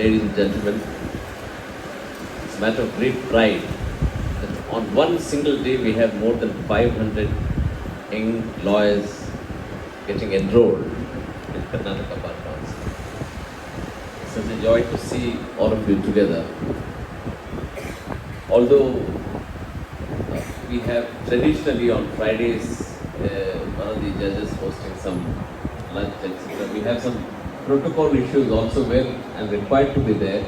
ladies and gentlemen, it's a matter of great pride that on one single day we have more than 500 young lawyers getting enrolled in Karnataka Bar Council. It's such a joy to see all of you together. Although we have traditionally on Fridays one of the judges hosting some lunch, etc. We have some protocol issues also where I'm required to be there.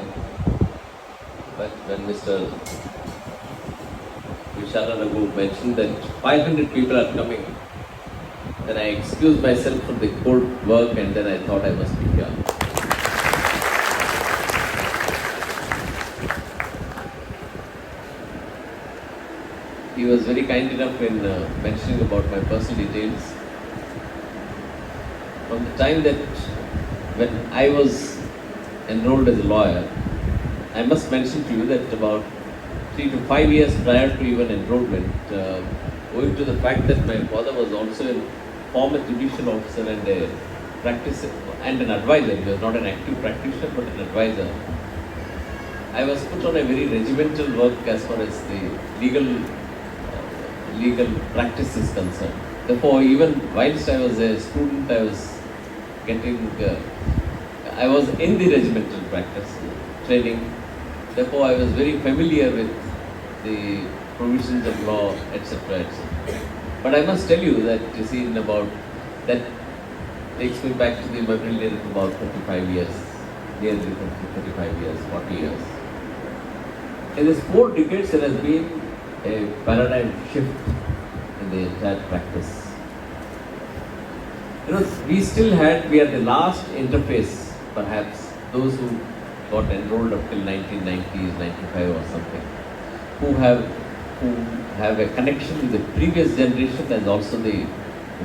But when Mr. Vishara Raghu mentioned that 500 people are coming, then I excused myself from the court work and then I thought I must be here. He was very kind enough in mentioning about my personal details. From the time that when I was enrolled as a lawyer, I must mention to you that about 3 to 5 years prior to even enrollment, owing to the fact that my father was also a former judicial officer and a practitioner and an advisor, he was not an active practitioner but an advisor, I was put on a very regimental work as far as the legal practice is concerned. Therefore, even whilst I was a student, I was in the regimental practice training. Therefore, I was very familiar with the provisions of law, etc., etc. But I must tell you that, you see, that takes me back to the memory lane of about 35 years, nearly 35 years, 40 years. In these 4 decades, there has been a paradigm shift in the entire practice. We are the last interface, perhaps, those who got enrolled up till 1990s, 95 or something, who have a connection with the previous generation and also the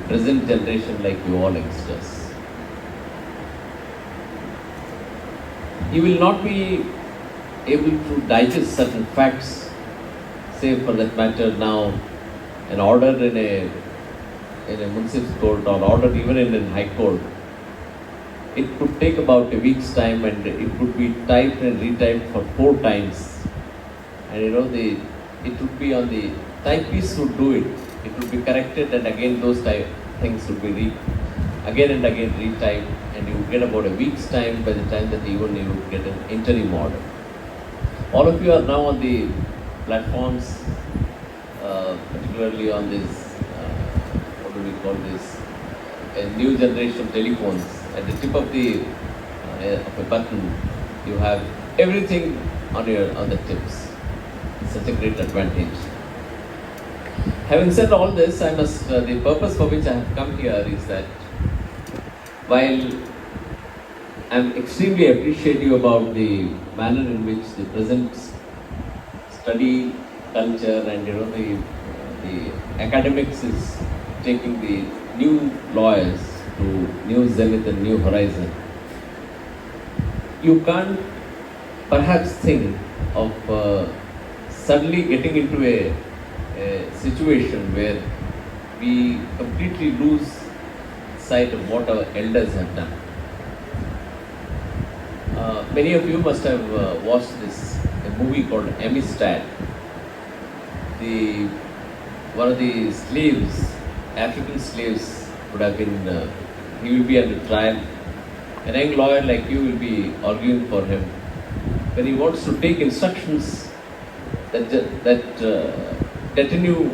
present generation like you all youngsters. You will not be able to digest certain facts. Say for that matter now, an order in a municipal court or order even in a high court, it could take about a week's time and it could be typed and retyped for 4 times. And it would be on the typist would do it. It would be corrected and again those things would be again and again retyped, and you would get about a week's time by the time that even you would get an interim order. All of you are now on the platforms, particularly on this, what do we call this, new generation telephones. At the tip of a button, you have everything on the tips. It's such a great advantage. Having said all this, the purpose for which I have come here is that while I'm extremely appreciative about the manner in which the present study culture and the academics is taking the new lawyers to new zenith and new horizon, you can't perhaps think of suddenly getting into a situation where we completely lose sight of what our elders have done. Many of you must have watched a movie called Amistad. One of the slaves, African slaves, would have been, he will be under trial. An young lawyer like you will be arguing for him. When he wants to take instructions, that detenue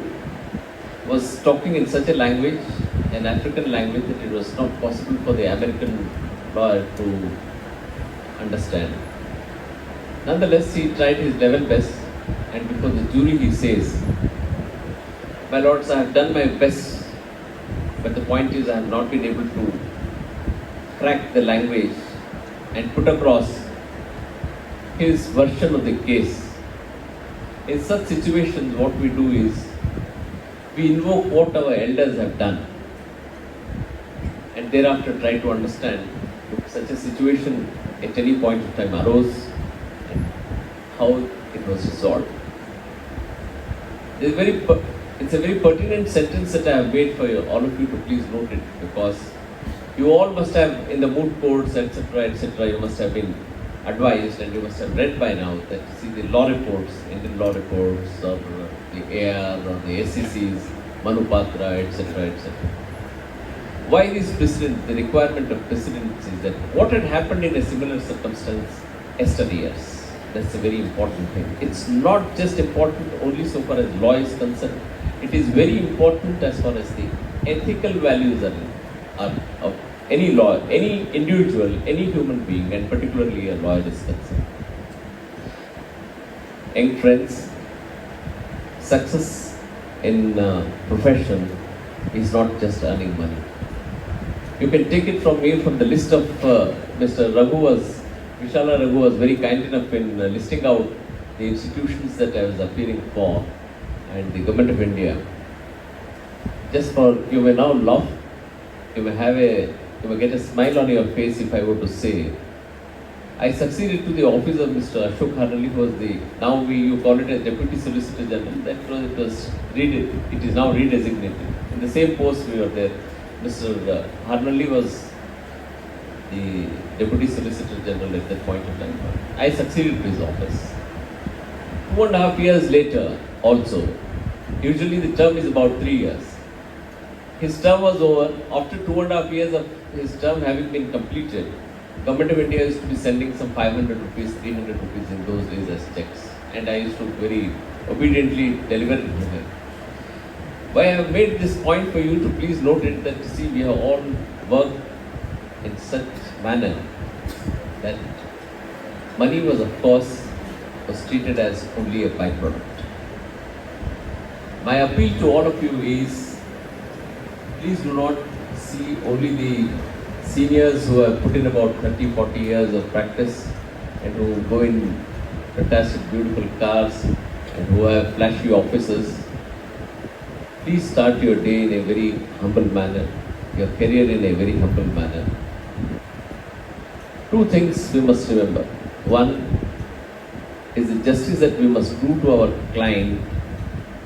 was talking in such a language, an African language, that it was not possible for the American lawyer to understand. Nonetheless, he tried his level best, and before the jury he says, "My lords, I have done my best, but the point is I have not been able to crack the language and put across his version of the case." In such situations, what we do is, we invoke what our elders have done and thereafter try to understand if such a situation at any point of time arose and how it was resolved. It's a very pertinent sentence that I have made for all of you to please note it, because you all must have, in the moot courts, etc., etc., you must have been advised, and you must have read by now, that see the law reports, Indian law reports, or the AR, or the SECs, Manupatra, etc., etc. Why this precedent, the requirement of precedence is that what had happened in a similar circumstance yesteryears. That's a very important thing. It's not just important only so far as law is concerned. It is very important as far as the ethical values are of any law, any individual, any human being, and particularly a lawyer is concerned. Young friends, success in profession is not just earning money. You can take it from me from the list of Mr. Vishala Raghu was very kind enough in listing out the institutions that I was appearing for and the Government of India. Just for, you may now laugh, you may get a smile on your face if I were to say, I succeeded to the office of Mr. Ashok Harnali, who was you call it a Deputy Solicitor General, it is now redesignated. In the same post we were there. Mr. Harnali was the Deputy Solicitor General at that point in time. I succeeded to his office. 2.5 years later also, usually the term is about 3 years. His term was over. After 2.5 years of his term having been completed, Government of India used to be sending some 500 rupees, 300 rupees in those days as checks. And I used to very obediently deliver it to him. Why I have made this point for you to please note it, that see, we have all worked in such manner that money was treated as only a byproduct. My appeal to all of you is, please do not see only the seniors who have put in about 30, 40 years of practice and who go in fantastic, beautiful cars and who have flashy offices. Please start your day in a very humble manner, your career in a very humble manner. Two things we must remember. One is the justice that we must do to our client,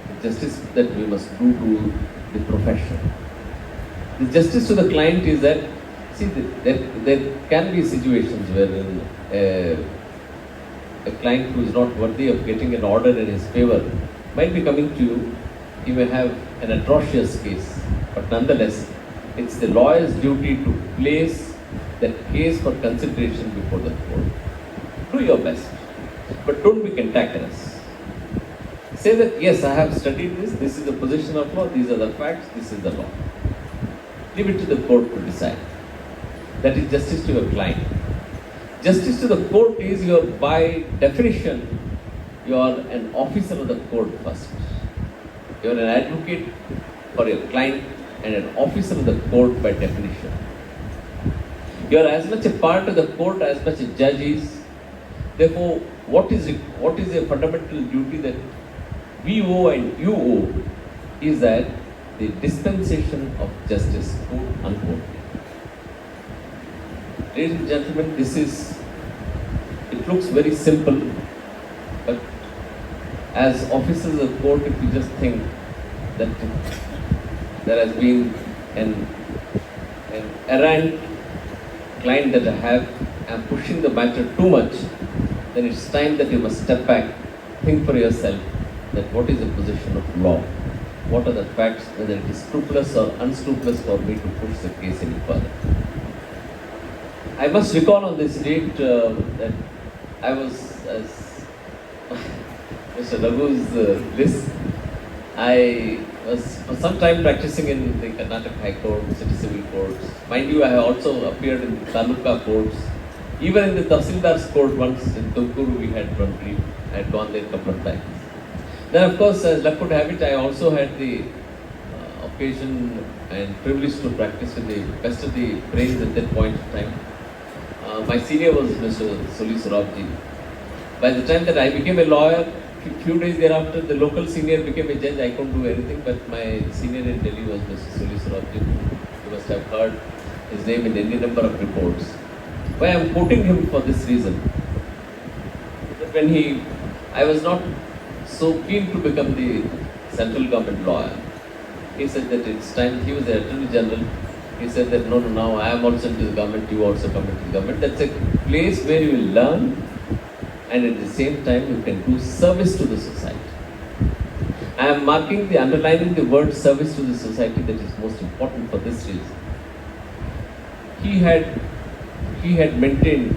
the justice that we must do to the profession. The justice to the client is that, see, there can be situations where a client who is not worthy of getting an order in his favor might be coming to you. He may have an atrocious case, but nonetheless, it's the lawyer's duty to place that case for consideration before the court. Do your best, but don't be cantankerous. Say that, yes, I have studied this is the position of law, these are the facts, this is the law. Leave it to the court to decide. That is justice to your client. Justice to the court is, by definition, you are an officer of the court first. You are an advocate for your client and an officer of the court by definition. You are as much a part of the court as much a judge is. Therefore, what is a fundamental duty that we owe and you owe is that the dispensation of justice, quote unquote. Ladies and gentlemen, it looks very simple, but as officers of the court, if you just think that there has been an errant client that I have, and pushing the matter too much, then it's time that you must step back, think for yourself that what is the position of law, what are the facts, whether it is scrupulous or unscrupulous for me to push the case any further. I must recall on this date that I was, as Mr. Raghu's list, I was for some time practicing in the Karnataka High Court, City Civil Courts. Mind you, I have also appeared in the Taluka courts. Even in the Tahsildar's court once in Tumkuru we had one brief. I had gone there a couple of times. Then of course, as luck would have it, I also had the occasion and privilege to practice with the best of the brains at that point of time. My senior was Mr. Soli Sorabji. By the time that I became a lawyer, few days thereafter, the local senior became a judge. I couldn't do anything, but my senior in Delhi was Mr. Soli Sorabji. You must have heard his name in any number of reports. Why I am quoting him for this reason. When I was not so keen to become the central government lawyer. He said that it's time, he was the Attorney General, He said that no, now I am also into the government, you also come into the government. That's a place where you will learn and at the same time you can do service to the society. I am underlining the word service to the society, that is most important for this reason. He had maintained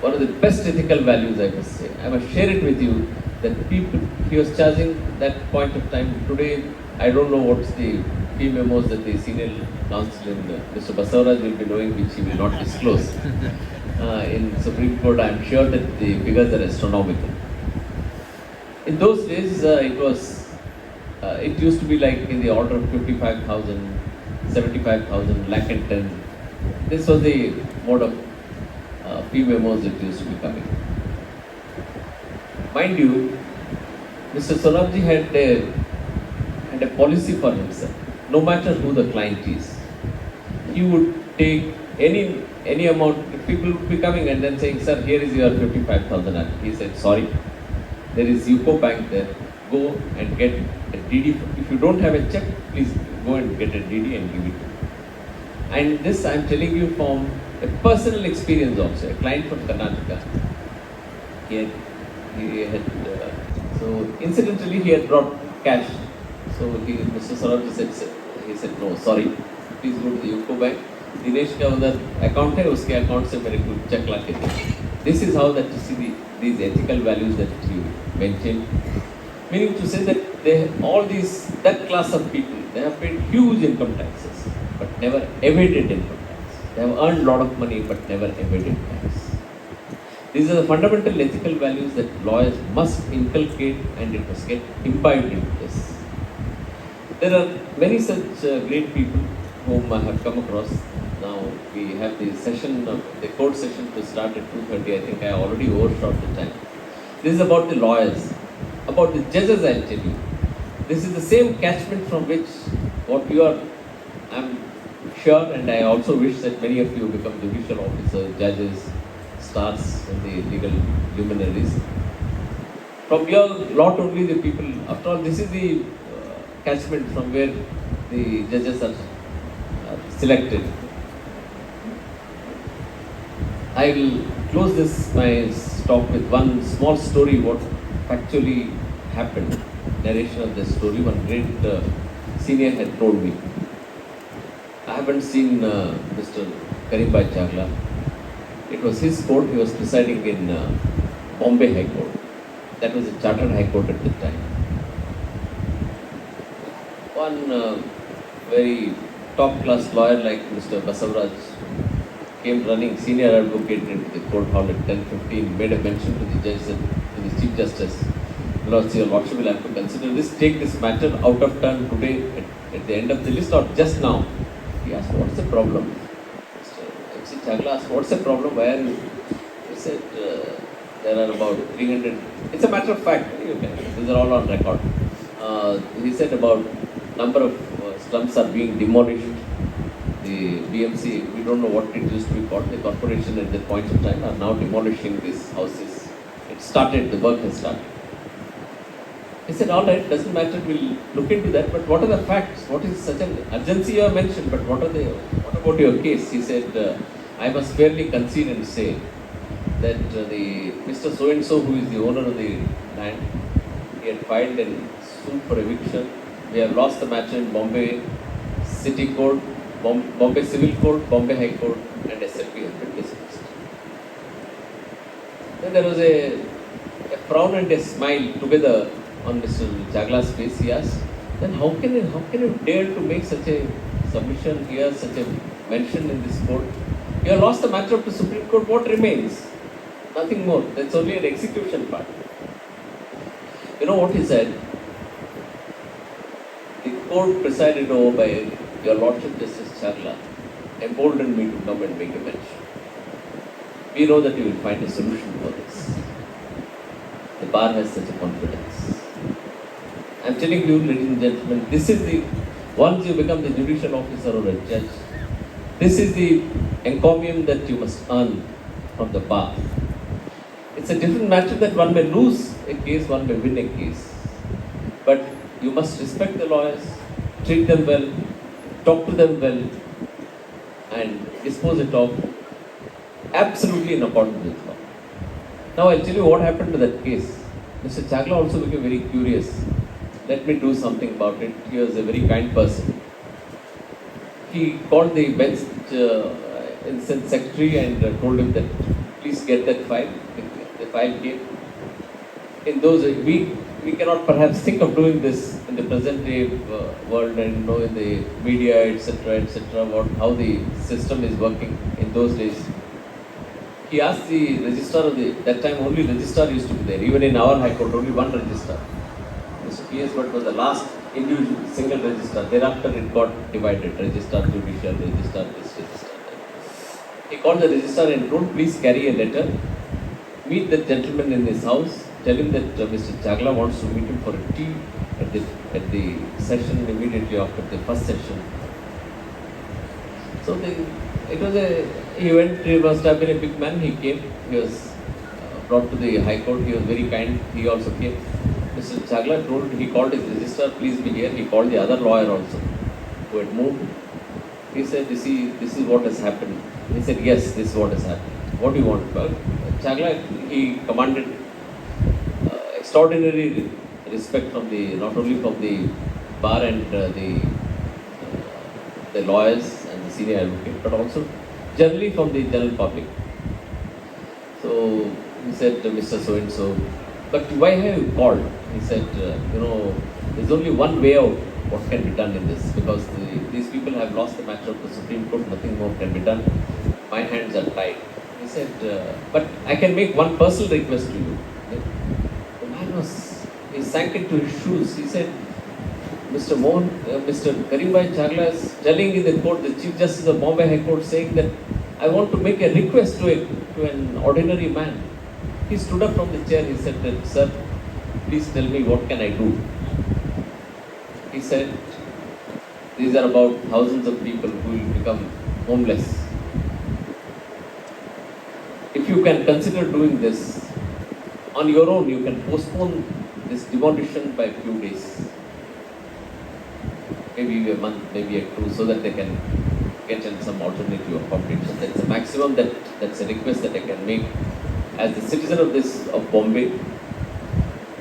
one of the best ethical values, I must say. I must share it with you, that people, he was charging that point of time. Today, I don't know what's the fee memos that the senior counsel in Mr. Basavaraj will be knowing, which he will not disclose. In Supreme Court, I am sure that the figures are astronomical. In those days, it used to be like in the order of 55,000, 75,000, lakh and 10. This was the mode of fee memos that used to be coming. Mind you, Mr. Sonabji had a policy for himself. No matter who the client is, he would take any amount. People would be coming and then saying, "Sir, here is your 55,000." He said, "Sorry, there is UCO Bank there. Go and get a DD. If you don't have a check, please go and get a DD and give it." And this I am telling you from a personal experience also. A client from Karnataka. So incidentally he had brought cash. So Mr. Sarojji said, "No, sorry, please go to the UCO Bank. Dinesh का उधर account है, उसके account से मेरे को check ला के दे." This is how that you see these ethical values that you mentioned. Meaning to say that that class of people, they have paid huge income taxes, but never evaded income tax. They have earned a lot of money, but never evaded tax. These are the fundamental ethical values that lawyers must inculcate, and it must get imbibed into this. There are many such great people whom I have come across. Now we have the court session to start at 2:30. I think I already overshot the time. This is about the lawyers. About the judges, I'll tell you. This is the same catchment from which I'm sure, and I also wish that many of you become judicial officers, judges, stars in the legal luminaries. From your lot only the people, after all, this is the catchment from where the judges are selected. I will close my talk with one small story, what actually happened. Narration of this story, one great senior had told me. I haven't seen Mr. Karimbai Chagla. It was his court. He was presiding in Bombay High Court. That was a chartered high court at the time. One very top class lawyer like Mr. Basavaraj came running, senior advocate, into the court hall at 10:15, made a mention to the judge, to the Chief Justice, "Lord, your Lordship will have to consider this, take this matter out of turn today at the end of the list or just now." He asked, "What's the problem?" Mr. MC Chagla asked, "What's the problem? Why are you?" He said, "There are about 300, it's a matter of fact, these are all on record." He said about number of slums are being demolished. The BMC, we don't know what it used to be called, the corporation at that point of time are now demolishing these houses. It started, the work has started. He said, "All right, doesn't matter, we'll look into that, but what are the facts? What is such an urgency you have mentioned, but what about your case?" He said, "I must fairly concede and say that the Mr. So-and-so, who is the owner of the land, he had filed a suit for eviction. We have lost the matter in Bombay City Court, Bombay Civil Court, Bombay High Court, and SLP have been dismissed." Then there was a frown and a smile together on Mr. Chagla's face. He asked, "Then how can you dare to make such a submission here, such a mention in this court? You have lost the matter of the Supreme Court. What remains? Nothing more. That's only an execution part." You know what he said? "The court presided over by your Lordship Justice Chagla emboldened me to come and make a mention. We know that you will find a solution for this. The bar has such a confidence. I am telling you, ladies and gentlemen, once you become the judicial officer or a judge, this is the encomium that you must earn from the bar. It's a different matter that one may lose a case, one may win a case. But you must respect the lawyers, treat them well, talk to them well, and dispose it off absolutely in accordance with law. Now I'll tell you what happened to that case. Mr. Chagla also became very curious. Let me do something about it. He was a very kind person. He called the bench instance secretary and told him that please get that file. The file came. In those we cannot perhaps think of doing this in the present day world and in the media etc. How the system is working in those days. He asked the registrar of that time only registrar used to be there. Even in our High Court, only one registrar. Mr. P.S. Bhatt was the last individual single registrar. Thereafter it got divided. Registrar judicial, registrar this, registrar that. He called the registrar and told, please carry a letter. Meet the gentleman in his house. Tell him that Mr. Chagla wants to meet him for a tea at the session immediately after the first session. So he must have been a big man. He came, he was brought to the High Court. He was very kind. He also came. Mr. Chagla he called his registrar, please be here. He called the other lawyer also, who had moved. He said, this is what has happened. He said, yes, this is what has happened. What do you want? Well, Chagla, he commanded extraordinary respect from not only from the bar and the lawyers and the senior advocate, but also generally from the general public. So he said, Mr. So-and-so, but why have you called? He said, there's only one way out. What can be done in this? Because these people have lost the matter of the Supreme Court. Nothing more can be done. My hands are tied. He said, but I can make one personal request to you. The man he sank into his shoes. He said, Mr. Karimbai Chagla is telling in the court, the Chief Justice of Bombay High Court, saying that I want to make a request to an ordinary man. He stood up from the chair. He said that, sir, please tell me what can I do. He said, these are about thousands of people who will become homeless. If you can consider doing this, on your own, you can postpone this demolition by a few days. Maybe a month, maybe a two, so that they can get in some alternative accommodation. That's the maximum that's a request that I can make as the citizen of Bombay,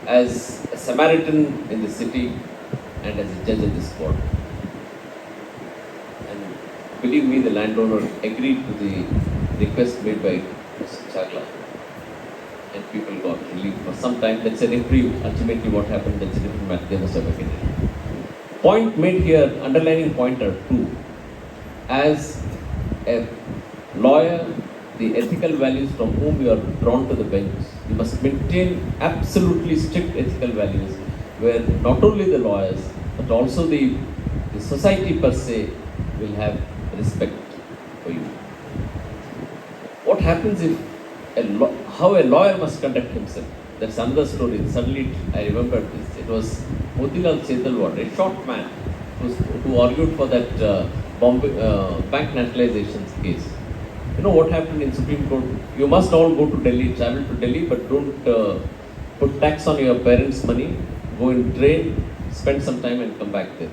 as a Samaritan in the city, and as a judge of this court. And believe me, the landowner agreed to the request made by Mr. Chagla. And people got relief for some time. That's a reprieve. Ultimately what happened, that's a different matter. They must have agreed. Point made here, underlining point are two. As a lawyer, the ethical values from whom you are drawn to the bench, you must maintain absolutely strict ethical values where not only the lawyers, but also the society per se will have respect for you. What happens if how a lawyer must conduct himself? That's another story. Suddenly I remembered this. It was Motilal Chetalwad, a short man who argued for that Bombay bank nationalizations case. You know what happened in Supreme Court? You must all go to Delhi, travel to Delhi, but don't put tax on your parents' money. Go in train, spend some time and come back there.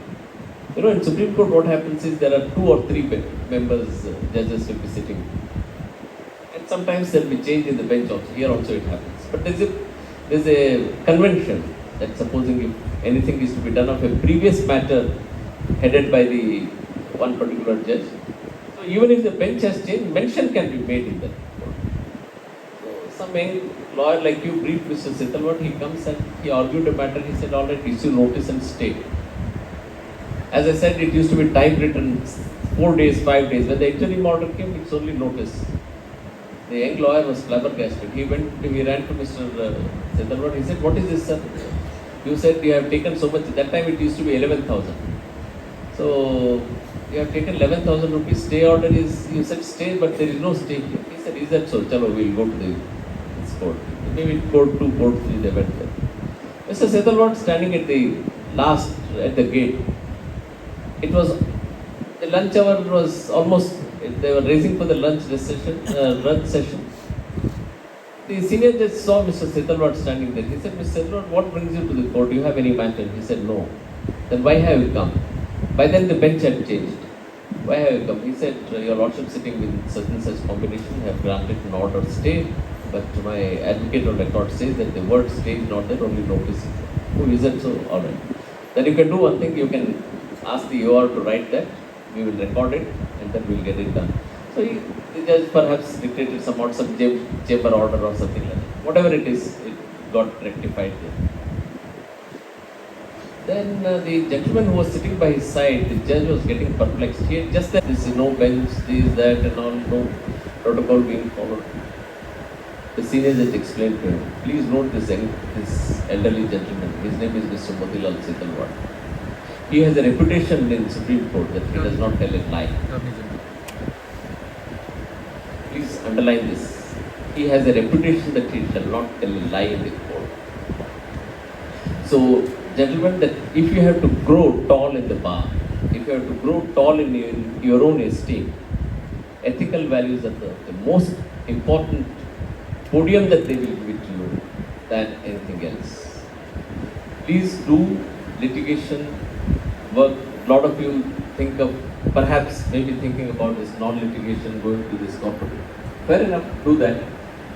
In Supreme Court what happens is there are 2 or 3 members, judges will be sitting. And sometimes there will be change in the bench also. Here also it happens. But there's a convention that supposing if anything is to be done of a previous matter headed by the one particular judge, so even if the bench has changed, mention can be made in that court. So some young lawyer like you briefed Mr. Chetalwad, he comes and he argued a matter, he said, all right, issue notice and stay. As I said, it used to be time written 4 days, 5 days. When the interim order came, it's only notice. The young lawyer was flabbergasted. He ran to Mr. Chetalwad. He said, what is this, sir? You said you have taken so much. That time it used to be 11,000. So you have taken 11,000 rupees. Stay order is, you said stay, but there is no stay here. He said, is that so? Chalo, we'll go to this court. Maybe court 2, court 3, they went there. Mr. Chetalwad standing at the gate. It was, the lunch hour was almost, they were raising for the lunch session. The senior judge saw Mr. Chetalwad standing there. He said, Mr. Chetalwad, what brings you to the court? Do you have any matter? He said, no. Then why have you come? By then the bench had changed. why have you come? He said, your lordship sitting with such and such combination have granted an order stay, but my advocate on record says that the word stay is not there, only notice is there. Oh, is it so? Alright. Then you can do one thing, you can ask the UR to write that, we will record it, and then we will get it done. So the judge perhaps dictated some chamber order or something like that. Whatever it is, it got rectified there. Then the gentleman who was sitting by his side, the judge was getting perplexed. He had just said, this is no bench, this, that, and all, no protocol being followed. The senior judge explained to him, please note this elderly gentleman. His name is Mr. Motilal Sitalwad. He has a reputation in Supreme Court that he does not tell a lie. Please underline this. He has a reputation that he shall not tell a lie in the court. So, gentlemen, that if you have to grow tall in the bar, if you have to grow tall in your own esteem, ethical values are the most important podium that they will give to you than anything else. Please do litigation work. A lot of you think of perhaps maybe thinking about this non-litigation, going to this corporate. Fair enough, do that.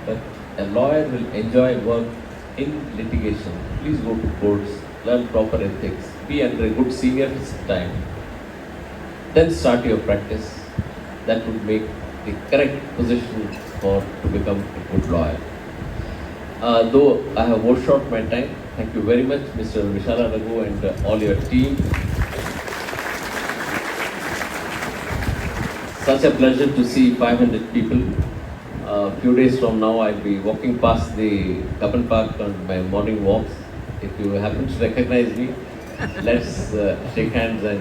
But a lawyer will enjoy work in litigation. Please go to courts, learn proper ethics, be under a good senior's time. Then start your practice. That would make the correct position to become a good lawyer. Though I have overshot my time, thank you very much, Mr. Vishala Raghu and all your team. Such a pleasure to see 500 people. A few days from now, I'll be walking past the Kapan Park on my morning walks. If you happen to recognize me, let's shake hands and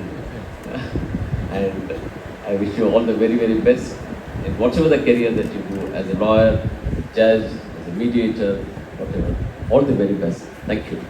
I wish you all the very, very best in whatever the career that you do as a lawyer, judge, as a mediator, whatever. All the very best. Thank you.